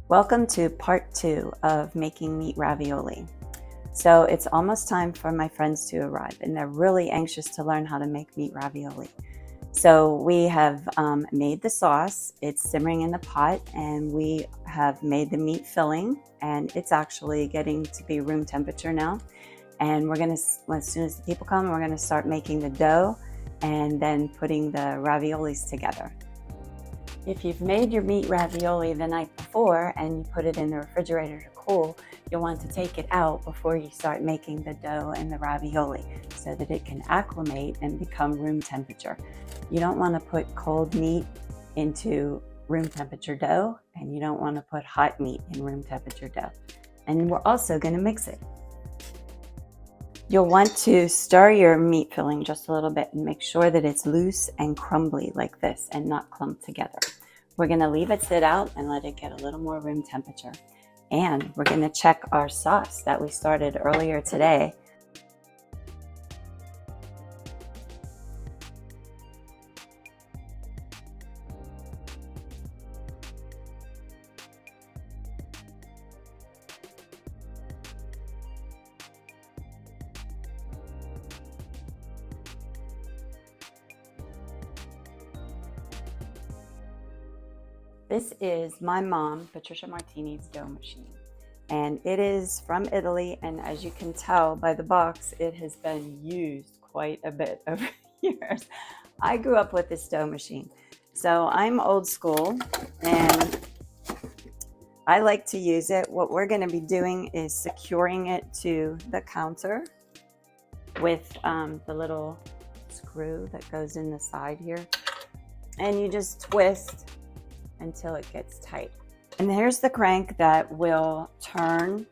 Welcome to part 2 of making meat ravioli. So it's almost time for my friends to arrive, and they're really anxious to learn how to make meat ravioli. So we have made the sauce. It's simmering in the pot, and we have made the meat filling, and it's actually getting to be room temperature now. And we're gonna, as soon as the people come, we're gonna start making the dough and then putting the raviolis together. If you've made your meat ravioli the night before and you put it in the refrigerator to cool, you'll want to take it out before you start making the dough and the ravioli so that it can acclimate and become room temperature. You don't want to put cold meat into room temperature dough, and you don't want to put hot meat in room temperature dough. And we're also going to mix it. You'll want to stir your meat filling just a little bit and make sure that it's loose and crumbly like this and not clumped together. We're going to leave it sit out and let it get a little more room temperature. And we're going to check our sauce that we started earlier today. This is my mom, Patricia Martini's dough machine, and it is from Italy, and as you can tell by the box, it has been used quite a bit over the years. I grew up with this dough machine, so I'm old school, and I like to use it. What we're going to be doing is securing it to the counter with the little screw that goes in the side here, and you just twist until it gets tight. And here's the crank that will turn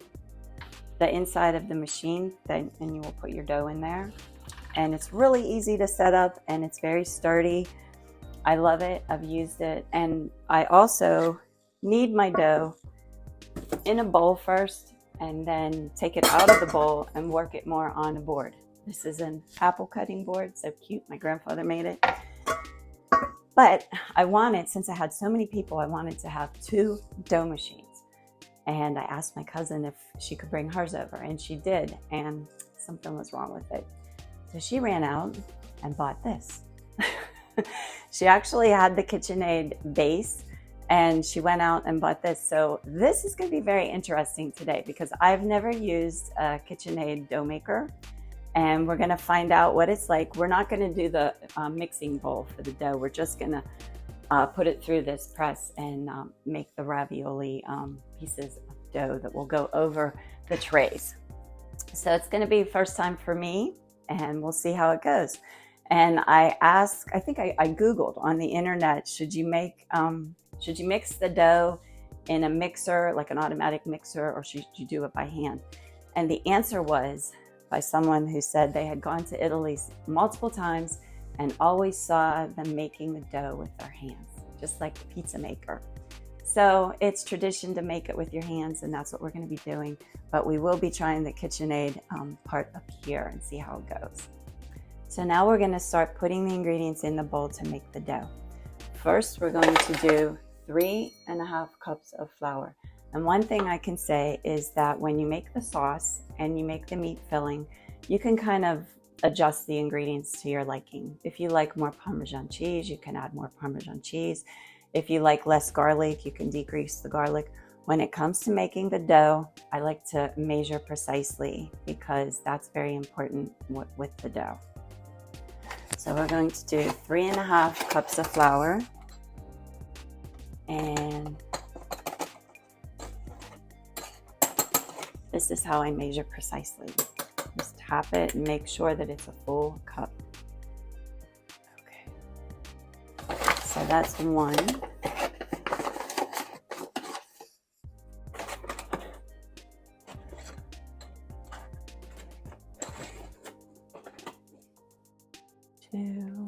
the inside of the machine, and you will put your dough in there. And it's really easy to set up, and it's very sturdy. I love it. I've used it. And I also knead my dough in a bowl first and then take it out of the bowl and work it more on a board. This is an apple cutting board, so cute. My grandfather made it. But I wanted, since I had so many people, I wanted to have 2 dough machines. And I asked my cousin if she could bring hers over, and she did, and something was wrong with it. So she ran out and bought this. She actually had the KitchenAid base, and she went out and bought this. So this is going to be very interesting today because I've never used a KitchenAid dough maker. And we're going to find out what it's like. We're not going to do the mixing bowl for the dough. We're just going to put it through this press and make the ravioli pieces of dough that will go over the trays. So it's going to be first time for me, and we'll see how it goes. And I think I Googled on the internet, should you mix the dough in a mixer, like an automatic mixer, or should you do it by hand? And the answer was, by someone who said they had gone to Italy multiple times and always saw them making the dough with their hands, just like the pizza maker. So it's tradition to make it with your hands, and that's what we're going to be doing. But we will be trying the KitchenAid part up here and see how it goes. So now we're going to start putting the ingredients in the bowl to make the dough. First, we're going to do 3.5 cups of flour. And one thing I can say is that when you make the sauce and you make the meat filling, you can kind of adjust the ingredients to your liking. If you like more Parmesan cheese, you can add more Parmesan cheese. If you like less garlic, you can decrease the garlic. When it comes to making the dough, I like to measure precisely because that's very important with the dough. So we're going to do 3.5 cups of flour, and this is how I measure precisely. Just tap it and make sure that it's a full cup. Okay. So that's 1. Two.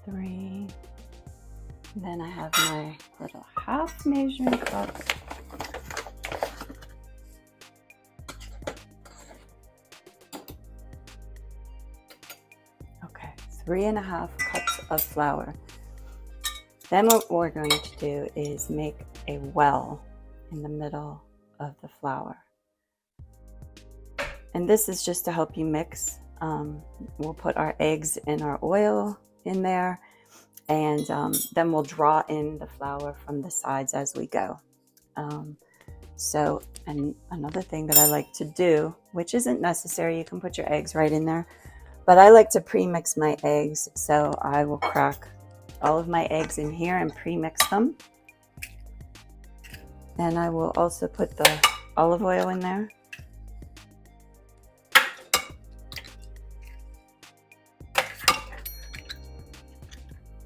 3. Then I have my little half measuring cup. 3.5 cups of flour. Then what we're going to do is make a well in the middle of the flour. And this is just to help you mix. We'll put our eggs and our oil in there, and then we'll draw in the flour from the sides as we go. And another thing that I like to do, which isn't necessary, you can put your eggs right in there, but I like to pre-mix my eggs. So I will crack all of my eggs in here and pre-mix them. And I will also put the olive oil in there.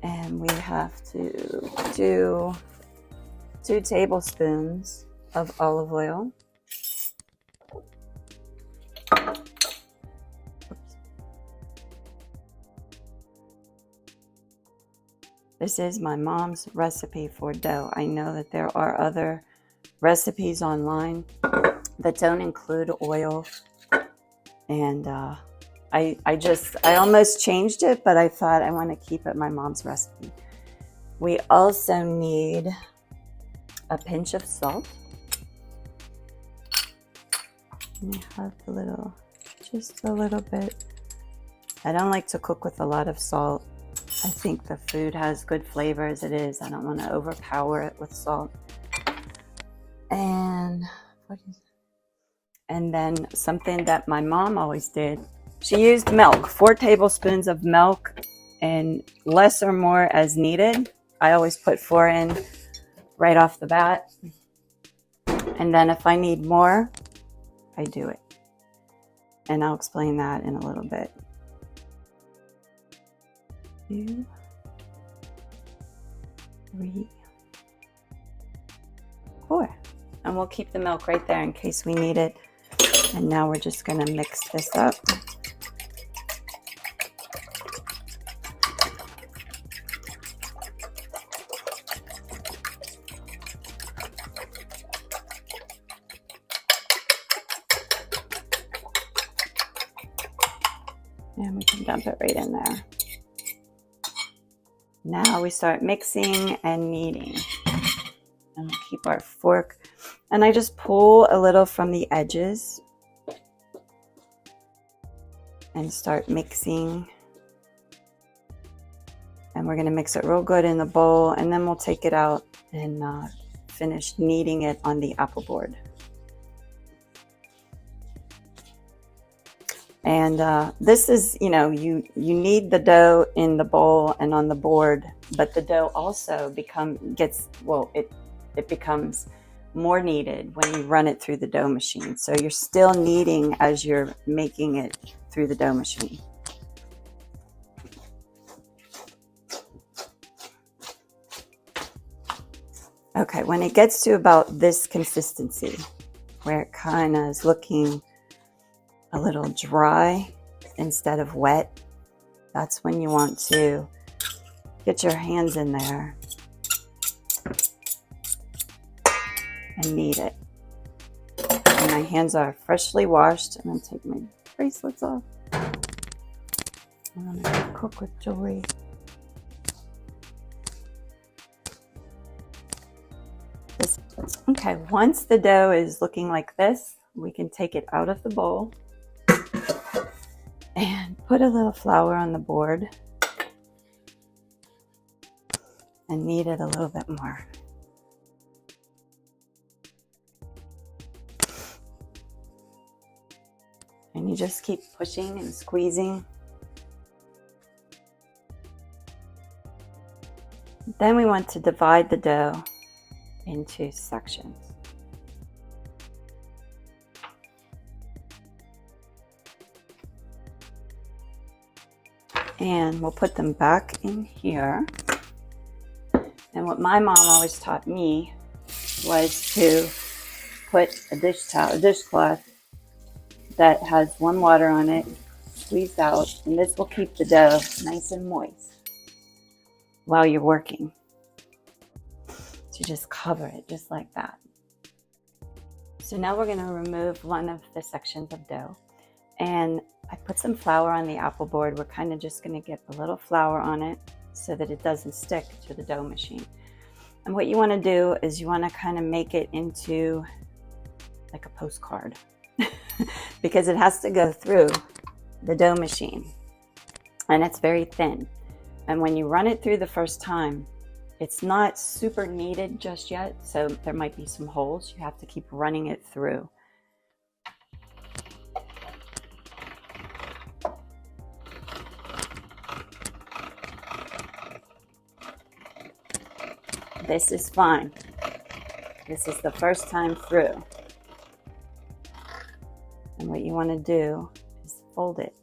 And we have to do 2 tablespoons of olive oil. This is my mom's recipe for dough. I know that there are other recipes online that don't include oil, and I almost changed it, but I thought I want to keep it my mom's recipe. We also need a pinch of salt. I have just a little bit. I don't like to cook with a lot of salt. I think the food has good flavor as it is. I don't want to overpower it with salt. And then something that my mom always did, she used milk, 4 tablespoons of milk, and less or more as needed. I always put 4 in right off the bat. And then if I need more, I do it. And I'll explain that in a little bit. 2, 3, 4. And we'll keep the milk right there in case we need it. And now we're just going to mix this up. And we can dump it right in there. Now we start mixing and kneading. And we'll keep our fork. And I just pull a little from the edges and start mixing. And we're going to mix it real good in the bowl, and then we'll take it out and finish kneading it on the apple board. And this is, you knead the dough in the bowl and on the board, but the dough also it becomes more kneaded when you run it through the dough machine. So you're still kneading as you're making it through the dough machine. Okay, when it gets to about this consistency, where it kind of is looking a little dry instead of wet, that's when you want to get your hands in there and knead it. And my hands are freshly washed. I'm going to take my bracelets off. I'm going to cook with jewelry. Okay, once the dough is looking like this, we can take it out of the bowl and put a little flour on the board and knead it a little bit more. And you just keep pushing and squeezing. Then we want to divide the dough into sections. And we'll put them back in here. And what my mom always taught me was to put a dishcloth that has warm water on it, squeezed out, and this will keep the dough nice and moist while you're working. So just cover it just like that. So now we're going to remove one of the sections of dough. And I put some flour on the apple board. We're kind of just going to get a little flour on it so that it doesn't stick to the dough machine. And what you want to do is you want to kind of make it into like a postcard because it has to go through the dough machine, and it's very thin. And when you run it through the first time, it's not super kneaded just yet, so there might be some holes. You have to keep running it through. This is fine. This is the first time through. And what you want to do is fold it.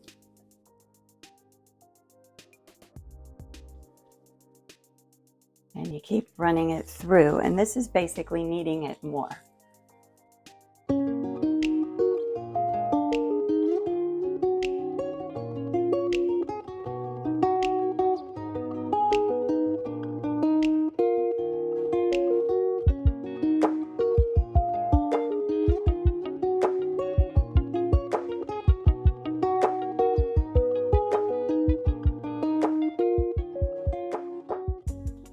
And you keep running it through. And this is basically kneading it more.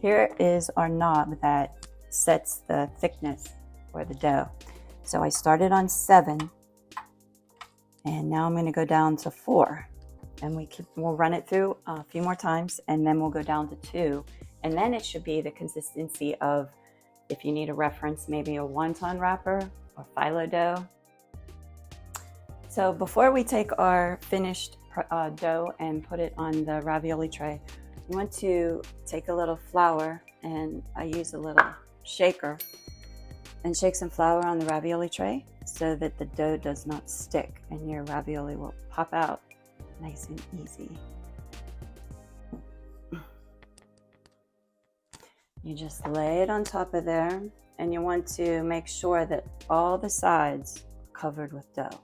Here is our knob that sets the thickness for the dough. So I started on 7, and now I'm going to go down to 4. And we'll run it through a few more times, and then we'll go down to 2. And then it should be the consistency of, if you need a reference, maybe a wonton wrapper or phyllo dough. So before we take our finished dough and put it on the ravioli tray, you want to take a little flour, and I use a little shaker, and shake some flour on the ravioli tray so that the dough does not stick and your ravioli will pop out nice and easy. You just lay it on top of there, and you want to make sure that all the sides are covered with dough.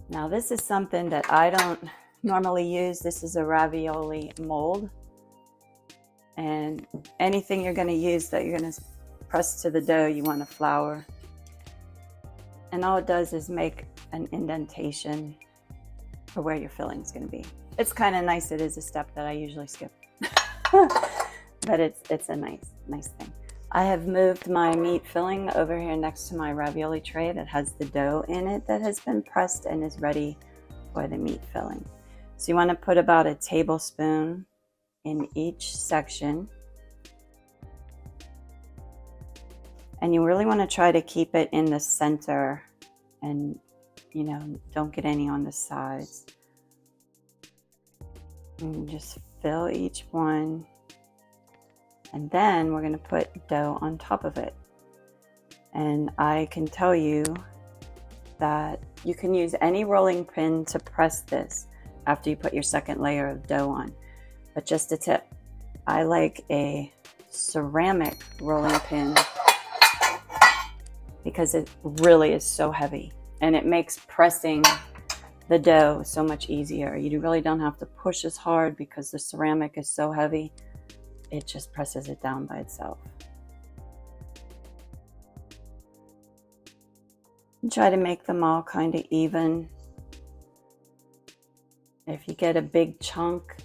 Now this is something that I don't normally use. This is a ravioli mold, and anything you're going to use that you're going to press to the dough, you want to flour, and all it does is make an indentation for where your filling is going to be. It's kind of nice. It is a step that I usually skip, but it's a nice thing. I have moved my meat filling over here next to my ravioli tray that has the dough in it that has been pressed and is ready for the meat filling. So you want to put about a tablespoon in each section. And you really want to try to keep it in the center, and don't get any on the sides. And just fill each one. And then we're going to put dough on top of it. And I can tell you that you can use any rolling pin to press this after you put your second layer of dough on. But just a tip, I like a ceramic rolling pin because it really is so heavy, and it makes pressing the dough so much easier. You really don't have to push as hard because the ceramic is so heavy. It just presses it down by itself. And try to make them all kind of even. If you get a big chunk,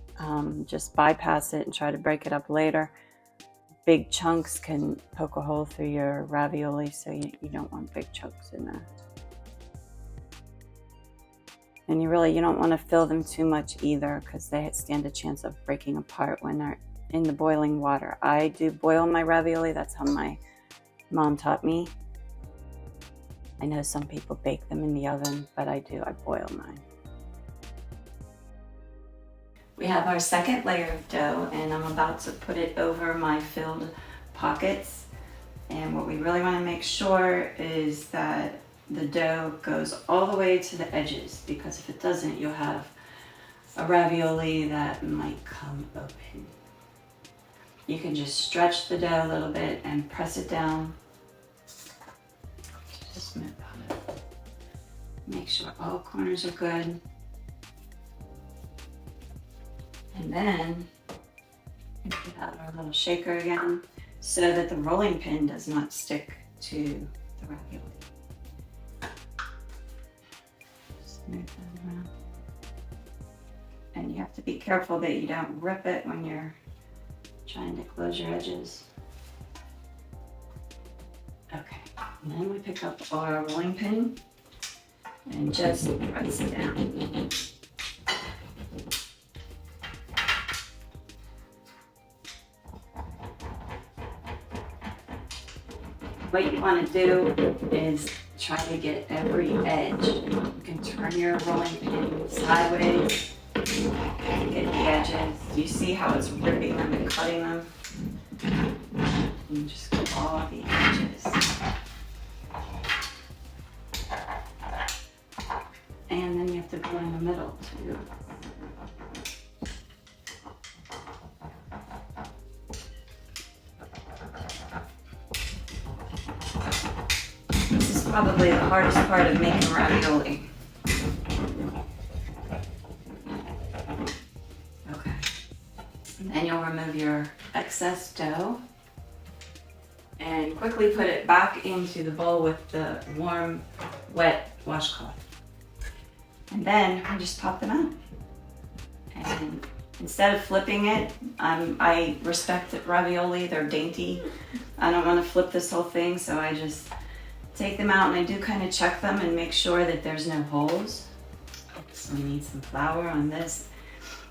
just bypass it and try to break it up later. Big chunks can poke a hole through your ravioli, so you don't want big chunks in there. And you don't want to fill them too much either, because they stand a chance of breaking apart when they're in the boiling water. I do boil my ravioli. That's how my mom taught me. I know some people bake them in the oven, but I boil mine. We have our second layer of dough, and I'm about to put it over my filled pockets. And what we really want to make sure is that the dough goes all the way to the edges, because if it doesn't, you'll have a ravioli that might come open. You can just stretch the dough a little bit and press it down. Just move on it. Make sure all corners are good. And then we get out our little shaker again so that the rolling pin does not stick to the ravioli. Smooth that around. And you have to be careful that you don't rip it when you're trying to close your edges. Okay, and then we pick up our rolling pin and just press it down. What you want to do is try to get every edge. You can turn your rolling pin sideways to get the edges. You see how it's ripping them and cutting them? And just get all the edges. And then you have to go in the middle too. This is probably the hardest part of making ravioli. Okay. And then you'll remove your excess dough and quickly put it back into the bowl with the warm, wet washcloth. And then I just pop them out. And instead of flipping it, I respect ravioli, they're dainty. I don't want to flip this whole thing, so I just take them out and I do kind of check them and make sure that there's no holes. So we need some flour on this.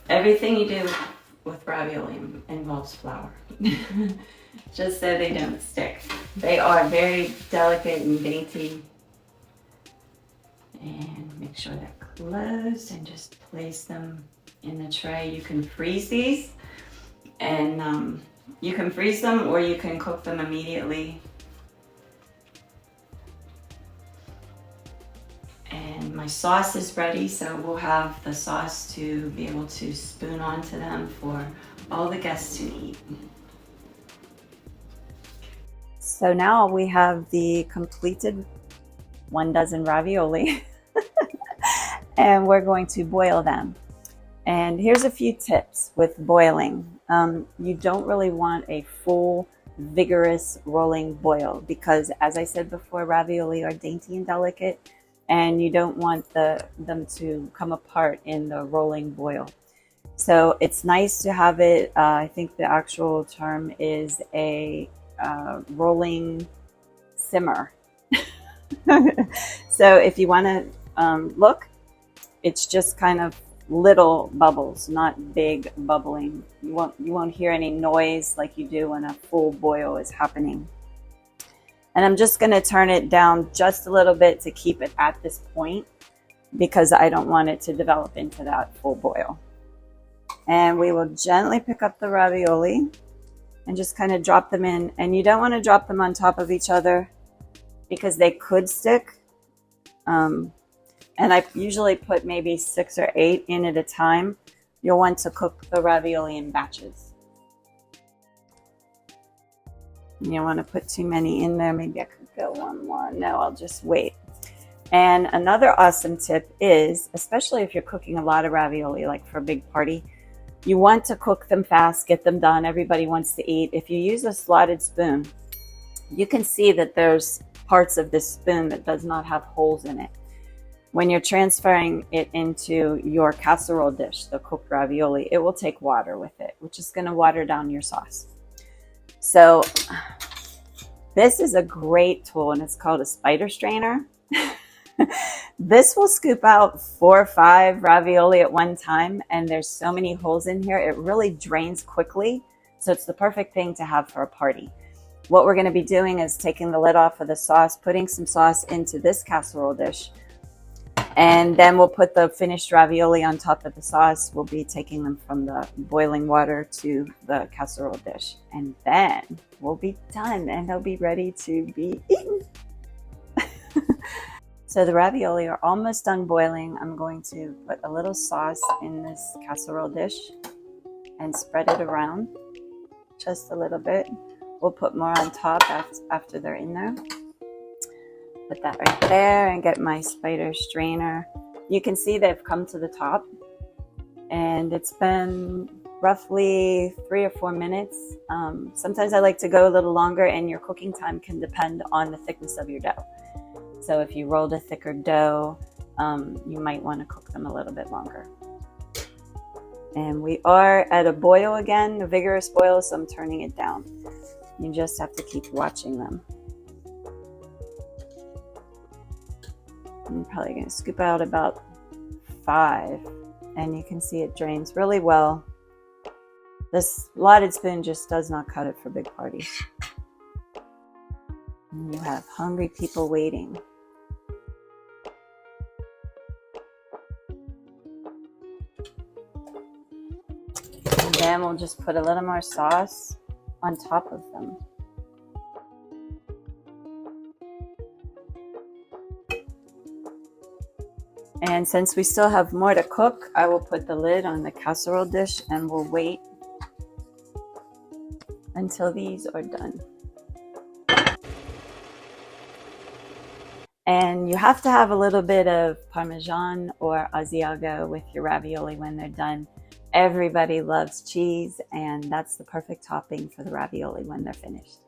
Everything you do with ravioli involves flour, just so they don't stick. They are very delicate and dainty. And make sure they're closed and just place them in the tray. You can freeze these, and you can freeze them or you can cook them immediately. And my sauce is ready, so we'll have the sauce to be able to spoon onto them for all the guests to eat. So now we have the completed 1 dozen ravioli and we're going to boil them. And here's a few tips with boiling. You don't really want a full, vigorous rolling boil because, as I said before, ravioli are dainty and delicate, and you don't want them to come apart in the rolling boil. So it's nice to have it, I think the actual term is a rolling simmer. So if you want to look, it's just kind of little bubbles, not big bubbling. You won't hear any noise like you do when a full boil is happening. And I'm just going to turn it down just a little bit to keep it at this point because I don't want it to develop into that full boil. And we will gently pick up the ravioli and just kind of drop them in. And you don't want to drop them on top of each other because they could stick. And I usually put maybe 6 or 8 in at a time. You'll want to cook the ravioli in batches. You don't want to put too many in there. Maybe I could go one more. No, I'll just wait. And another awesome tip is, especially if you're cooking a lot of ravioli, like for a big party, you want to cook them fast, get them done. Everybody wants to eat. If you use a slotted spoon, you can see that there's parts of this spoon that does not have holes in it. When you're transferring it into your casserole dish, the cooked ravioli, it will take water with it, which is going to water down your sauce. So this is a great tool, and it's called a spider strainer. This will scoop out 4 or 5 ravioli at one time, and there's so many holes in here. It really drains quickly, so it's the perfect thing to have for a party. What we're going to be doing is taking the lid off of the sauce, putting some sauce into this casserole dish, and then we'll put the finished ravioli on top of the sauce. We'll be taking them from the boiling water to the casserole dish. And then we'll be done and they'll be ready to be eaten. So the ravioli are almost done boiling. I'm going to put a little sauce in this casserole dish and spread it around just a little bit. We'll put more on top after they're in there. Put that right there and get my spider strainer. You can see they've come to the top, and it's been roughly 3 or 4 minutes. Sometimes I like to go a little longer, and your cooking time can depend on the thickness of your dough. So if you rolled a thicker dough, you might want to cook them a little bit longer. And we are at a boil again, a vigorous boil, so I'm turning it down. You just have to keep watching them. I'm probably going to scoop out about 5, and you can see it drains really well. This slotted spoon just does not cut it for big parties. And you have hungry people waiting. And then we'll just put a little more sauce on top of them. And since we still have more to cook, I will put the lid on the casserole dish and we'll wait until these are done. And you have to have a little bit of Parmesan or Asiago with your ravioli when they're done. Everybody loves cheese, and that's the perfect topping for the ravioli when they're finished.